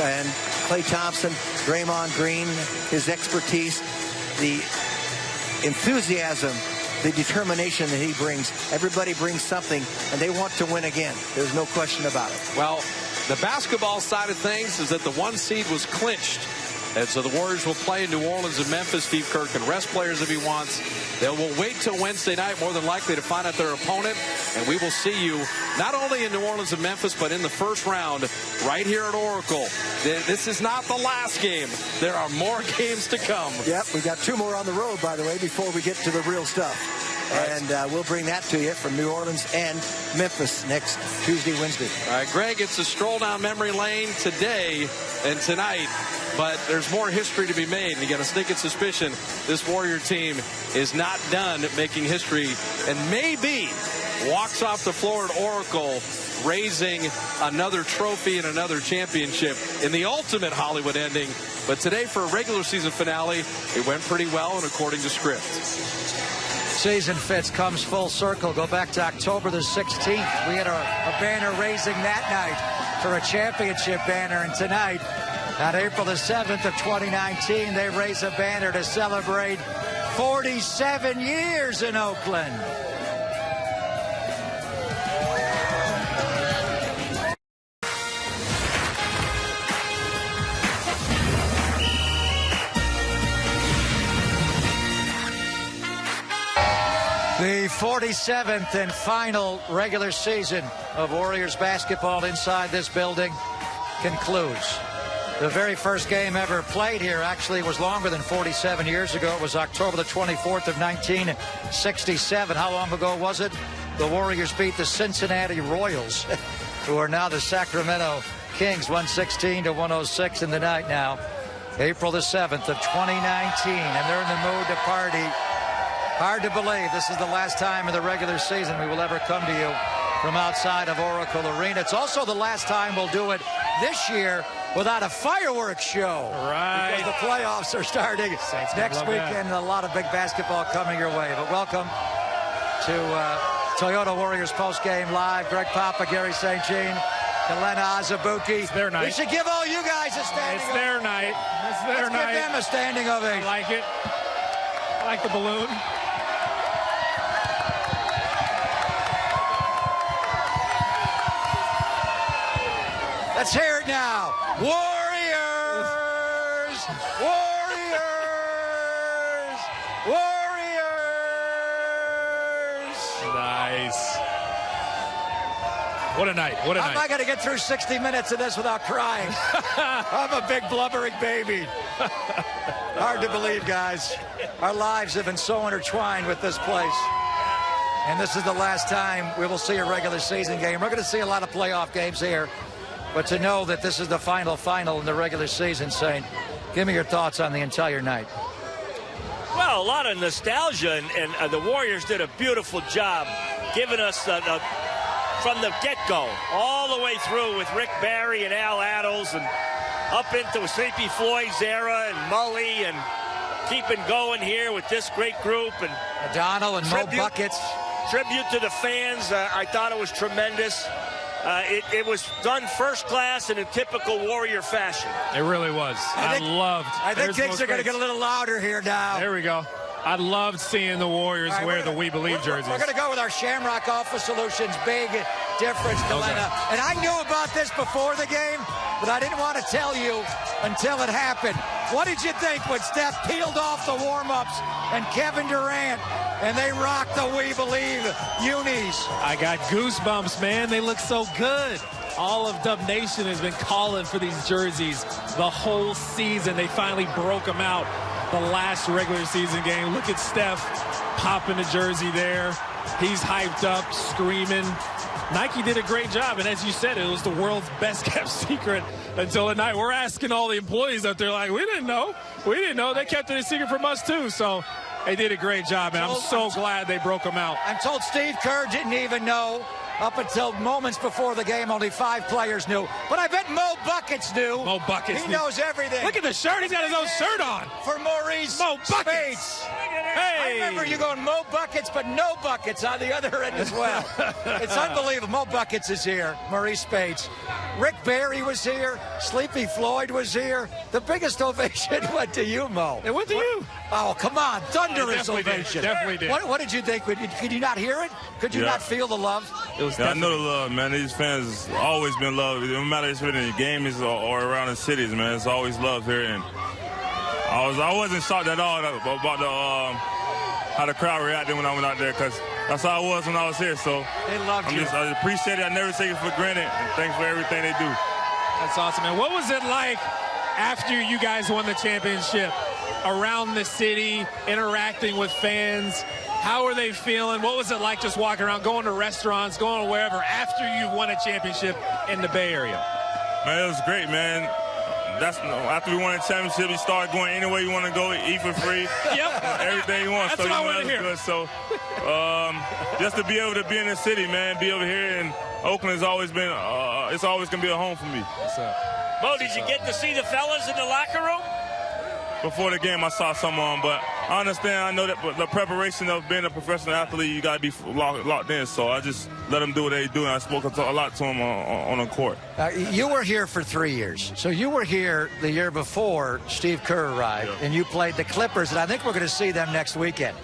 and Klay Thompson, Draymond Green, his expertise, the enthusiasm, the determination that he brings. Everybody brings something, and they want to win again. There's no question about it. Well, the basketball side of things is that the 1 seed was clinched. And so the Warriors will play in New Orleans and Memphis. Steve Kerr can rest players if he wants. They will wait till Wednesday night, more than likely, to find out their opponent. And we will see you not only in New Orleans and Memphis, but in the first round right here at Oracle. This is not the last game. There are more games to come. Yep, we got 2 more on the road, by the way, before we get to the real stuff. And we'll bring that to you from New Orleans and Memphis next Tuesday, Wednesday. All right, Greg, it's a stroll down memory lane today and tonight, but there's more history to be made. And you got a sneaking suspicion this Warrior team is not done making history and maybe walks off the floor at Oracle raising another trophy and another championship in the ultimate Hollywood ending. But today, for a regular season finale, it went pretty well and according to script. Season, Fitz, comes full circle. Go back to October the 16th. We had a banner raising that night for a championship banner. And tonight, on April the 7th of 2019, they raise a banner to celebrate 47 years in Oakland. The 47th and final regular season of Warriors basketball inside this building concludes. The very first game ever played here actually was longer than 47 years ago. It was October the 24th of 1967. How long ago was it? The Warriors beat the Cincinnati Royals, who are now the Sacramento Kings, 116-106 in the night now. April the 7th of 2019, and they're in the mood to party. Hard to believe this is the last time in the regular season we will ever come to you from outside of Oracle Arena. It's also the last time we'll do it this year without a fireworks show. Right. Because the playoffs are starting next weekend and a lot of big basketball coming your way. But welcome to Toyota Warriors Postgame Live. Greg Papa, Garry St. Jean, Kelenna, Azubuike. It's their night. We should give all you guys a standing ovation. It's their night. It's their night. Give them a standing ovation. I like it. I like the balloon. Let's hear it now. Warriors! Warriors! Warriors! Nice. What a night. What a night. I'm not going to get through 60 minutes of this without crying. I'm a big blubbering baby. Hard to believe, guys. Our lives have been so intertwined with this place. And this is the last time we will see a regular season game. We're going to see a lot of playoff games here. But to know that this is the final in the regular season, Saint, give me your thoughts on the entire night. Well, a lot of nostalgia, and the Warriors did a beautiful job giving us from the get-go, all the way through with Rick Barry and Al Attles and up into Sleepy Floyd's era and Mully and keeping going here with this great group. And O'Donnell and Mo Buckets. Tribute to the fans. I thought it was tremendous. It was done first class and in typical Warrior fashion. It really was. I think things are going to get a little louder here now. There we go. I loved seeing the Warriors wear the We Believe jerseys. We're going to go with our Shamrock Office Solutions big difference, Kelenna. And I knew about this before the game, but I didn't want to tell you until it happened. What did you think when Steph peeled off the warm-ups and Kevin Durant and they rocked the We Believe unis? I got goosebumps, man. They look so good. All of Dub Nation has been calling for these jerseys the whole season. They finally broke them out the last regular season game. Look at Steph popping the jersey there. He's hyped up, screaming. Nike did a great job, and as you said, it was the world's best kept secret until tonight. We're asking all the employees out there, like, we didn't know. We didn't know. They kept it a secret from us, too. So they did a great job, and I'm so glad they broke them out. I'm told Steve Kerr didn't even know. Up until moments before the game, only 5 players knew. But I bet Mo Buckets knew. Mo Buckets He knows everything. Look at the shirt. He's got his own shirt on. For Maurice Mo Buckets. Spates. Hey. I remember you going Mo Buckets, but no Buckets on the other end as well. It's unbelievable. Mo Buckets is here. Maurice Spates. Rick Barry was here. Sleepy Floyd was here. The biggest ovation went to you, Mo. It went to you. Oh, come on. Thunderous ovation. Definitely did. What did you think? Could you not hear it? Could you not feel the love? I know the love, man. These fans always been loved. No matter if it's in the games or around the cities, man. It's always love here. And I wasn't shocked at all about how the crowd reacted when I went out there, because that's how it was when I was here. So they loved you. I appreciate it. I never take it for granted. And thanks for everything they do. That's awesome, man. What was it like after you guys won the championship? around the city, interacting with fans. How are they feeling? What was it like just walking around, going to restaurants, going to wherever after you won a championship in the Bay Area? Man, it was great, man. After we won a championship, you start going anywhere you want to go, eat for free. Yep. Everything you want. That's what I want to hear. Good. So just to be able to be in the city, man, be over here in Oakland has always been, it's always going to be a home for me. Mo, did you get to see the fellas in the locker room? Before the game, I saw some on, but I understand. I know that the preparation of being a professional athlete, you got to be locked in. So I just let them do what they do, and I spoke a lot to them on the court. You were here for 3 years. So you were here the year before Steve Kerr arrived, and you played the Clippers, and I think we're going to see them next weekend.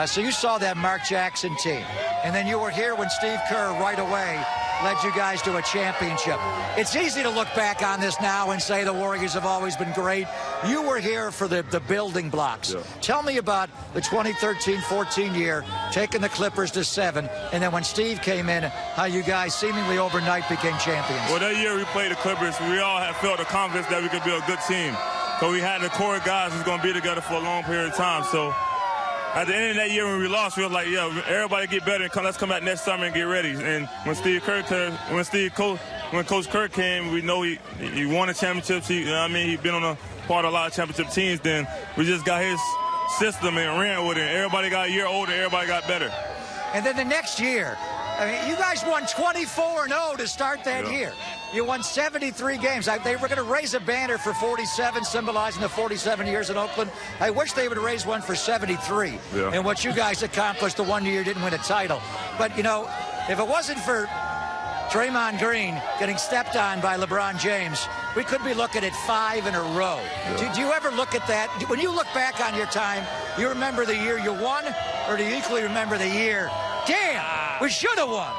So you saw that Mark Jackson team, and then you were here when Steve Kerr right away led you guys to a championship. It's easy to look back on this now and say the Warriors have always been great. You were here for the building blocks. Yeah. Tell me about the 2013-14 year, taking the Clippers to 7, and then when Steve came in, how you guys seemingly overnight became champions. Well, that year we played the Clippers, we all had felt the confidence that we could be a good team. So we had the core guys who's going to be together for a long period of time. So at the end of that year when we lost, we were like, yeah, everybody get better and let's come back next summer and get ready. And when Coach Kerr came, we know he won the championships. He's been on a part of a lot of championship teams. Then we just got his system and ran with it. Everybody got a year older. Everybody got better. And then the next year, I mean, you guys won 24-0 to start that year. You won 73 games. They were going to raise a banner for 47, symbolizing the 47 years in Oakland. I wish they would raise one for 73. Yeah. And what you guys accomplished the one year you didn't win a title. But, you know, if it wasn't for Draymond Green getting stepped on by LeBron James, we could be looking at 5 in a row. Yeah. Do you ever look at that? When you look back on your time, you remember the year you won, or do you equally remember the year, damn, we should have won?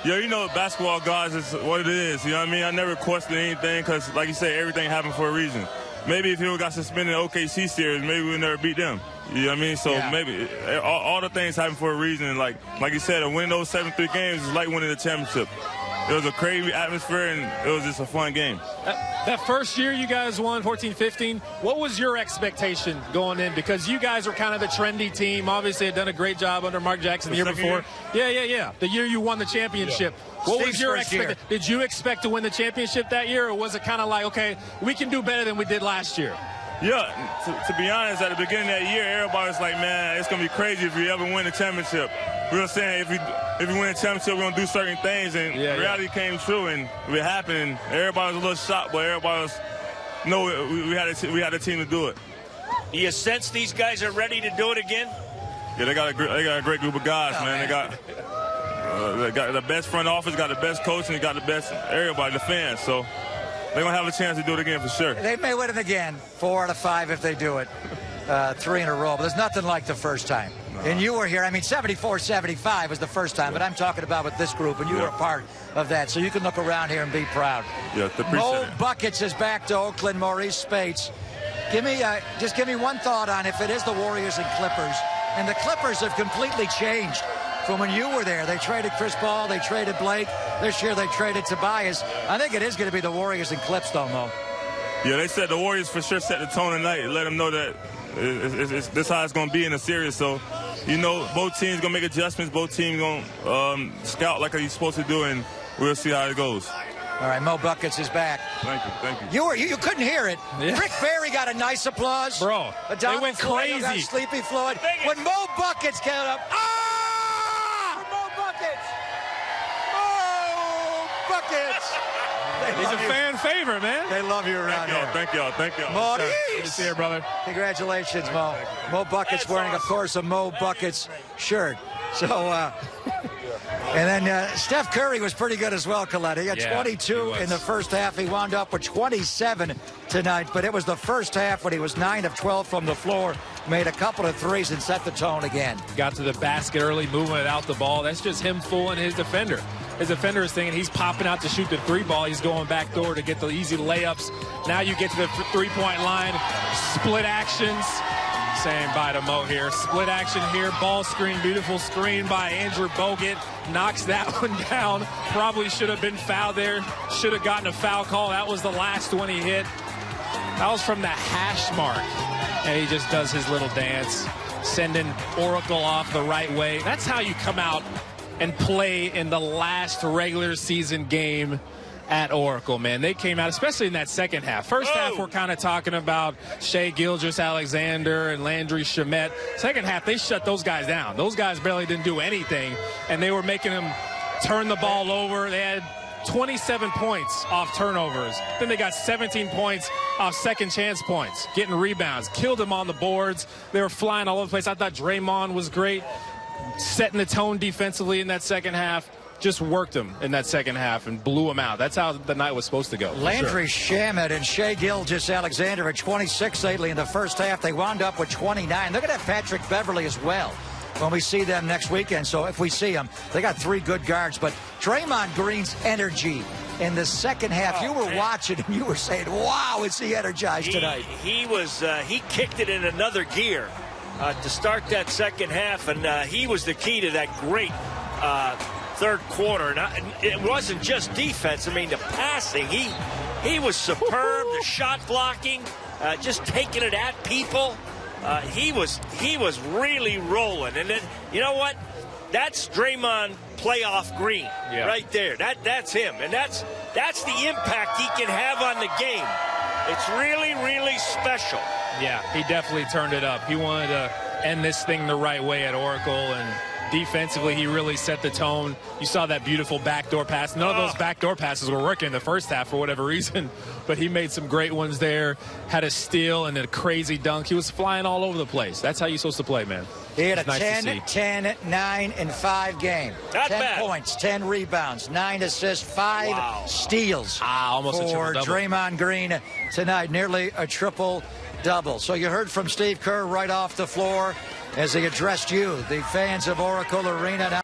Yeah, you know, basketball, guys, is what it is. You know what I mean? I never questioned anything because, like you say, everything happened for a reason. Maybe if he got suspended in the OKC series, maybe we would never beat them. You know what I mean? So maybe all the things happen for a reason. And like you said, to win those 73 games is like winning the championship. It was a crazy atmosphere, and it was just a fun game. That first year you guys won, 14-15, what was your expectation going in? Because you guys were kind of the trendy team. Obviously had done a great job under Mark Jackson the year before. Yeah. The year you won the championship. Yeah. What was your expectation? Did you expect to win the championship that year, or was it kind of like, okay, we can do better than we did last year? Yeah, to be honest, at the beginning of that year, everybody was like, man, it's going to be crazy if we ever win the championship. We were saying if we win the championship, we're going to do certain things, and reality came true, and it happened, and everybody was a little shocked, but everybody was, we had a team to do it. Do you sense these guys are ready to do it again? Yeah, they got a great group of guys, man. They got the best front office, got the best coach, and they got the best everybody, the fans, so they're going to have a chance to do it again for sure. They may win it again, 4 out of 5 if they do it, 3 in a row. But there's nothing like the first time. No. And you were here. I mean, 74-75 was the first time, but I'm talking about with this group, and you were a part of that. So you can look around here and be proud. Yeah, appreciate Mo Buckets is back to Oakland. Maurice Spates. Just give me one thought on if it is the Warriors and Clippers. And the Clippers have completely changed from when you were there. They traded Chris Paul. They traded Blake. This year they traded Tobias. I think it is going to be the Warriors and Clips, though, Mo. Yeah, they said the Warriors for sure set the tone tonight. Let them know that this how it's going to be in the series. So, you know, both teams going to make adjustments. Both teams going to scout like he's supposed to do, and we'll see how it goes. All right, Mo Buckets is back. Thank you. You couldn't hear it. Yeah. Rick Barry got a nice applause. Bro, they went crazy. Got Sleepy Floyd. When Mo Buckets came up, Mo Buckets! Mo Buckets! He's a fan favorite, man. They love you around here. Thank y'all. Maurice! Good to see you, brother. Congratulations, Mo. Mo Buckets wearing, of course, a Mo Buckets shirt. So, and then Steph Curry was pretty good as well, Kelenna. He had 22 in the first half. He wound up with 27 tonight, but it was the first half when he was 9 of 12 from the floor, made a couple of threes and set the tone again. Got to the basket early, moving without the ball. That's just him fooling his defender. His defender is thinking he's popping out to shoot the 3 ball. He's going back door to get the easy layups. Now you get to the 3-point line, split actions. Saying bye to Mo here. Split action here. Ball screen. Beautiful screen by Andrew Bogut. Knocks that one down. Probably should have been fouled there. Should have gotten a foul call. That was the last one he hit. That was from the hash mark. And he just does his little dance, sending Oracle off the right way. That's how you come out and play in the last regular season game at Oracle, man. They came out, especially in that second half. First half, we're kind of talking about Shai Gilgeous-Alexander and Landry Shamet. Second half, they shut those guys down. Those guys barely didn't do anything, and they were making them turn the ball over. They had 27 points off turnovers. Then they got 17 points off second chance points, getting rebounds, killed them on the boards. They were flying all over the place. I thought Draymond was great, setting the tone defensively in that second half. Just worked them in that second half and blew them out. That's how the night was supposed to go. Landry Shamet and Shai Gilgeous-Alexander at 26 lately in the first half. They wound up with 29. They're going to have Patrick Beverly as well when we see them next weekend. So if we see them, they got 3 good guards. But Draymond Green's energy in the second half, you were watching and you were saying, wow, is he energized tonight? He kicked it in another gear to start that second half, and he was the key to that great third quarter. And it wasn't just defense. I mean, the passing, he was superb. The shot blocking, just taking it at people. He was really rolling. And then, you know what? That's Draymond playoff Green right there. That's him. And that's the impact he can have on the game. It's really, really special. Yeah, he definitely turned it up. He wanted to end this thing the right way at Oracle, and defensively, he really set the tone. You saw that beautiful backdoor pass. None of those backdoor passes were working in the first half for whatever reason, but he made some great ones there. Had a steal and a crazy dunk. He was flying all over the place. That's how you're supposed to play, man. He had a 10, 9, and 5 game. Not 10 bad. Points, 10 rebounds, 9 assists, 5 steals almost for Draymond Green tonight. Nearly a triple-double. So you heard from Steve Kerr right off the floor as he addressed you, the fans of Oracle Arena.